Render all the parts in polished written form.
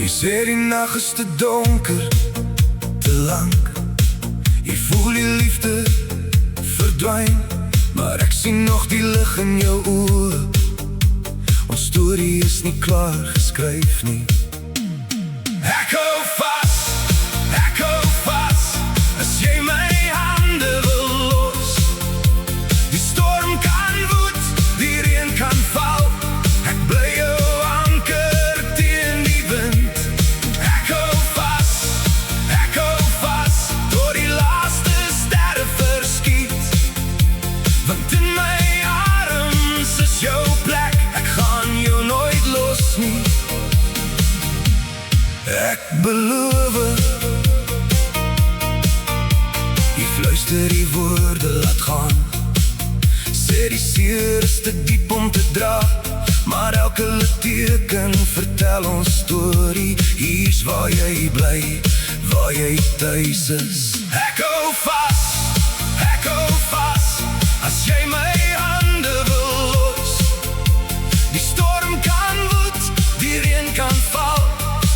Jy sê die nag is te donker, te lang. Jy voel die liefde verdwyn, maar ek sien nog die lig in jou oë. Ons storie is nie klaar geskryf nie. Ek hou vas, as jy my hande wil los. Die storm kan woed, die reën kan val, ek bly jou anker teen die wind. Ek hou vas, tot die laaste sterre verskiet. Want in my arms is jou plek, ek gaan jou nooit los nie. Ek beloof, jy fluister die woorde laat gaan. Sê die seer is te diep om te dra, maar elke litteken vertel ons storie. Hier's waar jy bly, waar jy tuis is. Ek hou vas, as jy my hande wil los. Die storm kan woed, die reën kan val,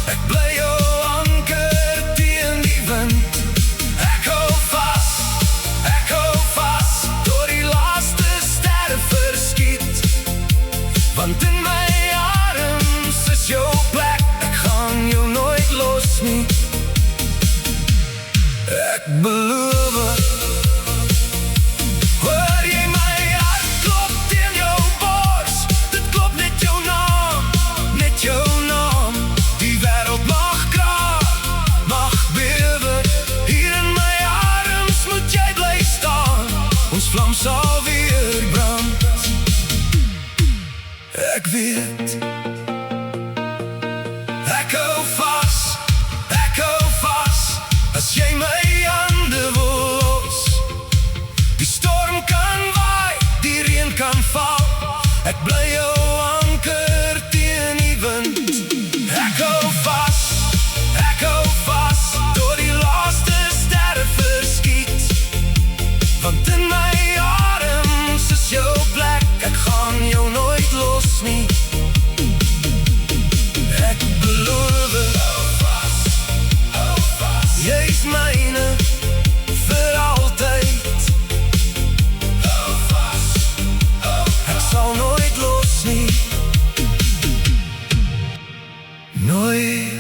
ek bly jou anker teen die wind. Ek hou vas, tot die laaste sterre verskiet. Want in my arms is jou plek, ek gaan jou nooit los nie. Ek beloof, hoor jy my hart klop teen jou bors. Dit klop net jou naam, net jou naam. Die wêreld mag kraak, mag bewe, hier in my arms moet jy bly staan. Ons vlam sal weer brand. Ek weet, ek hou vas, as jy my hande wil los. Die storm kan waai, die reën kan val, ek bly jou anker teen die wind. Ek hou vas, tot die laaste sterre verskiet. Want in my arms is jou plek, ek gaan jou nooit los nie. Ek beloof, jy's myne vir altyd. Ek sal nooit los nie. Nooit.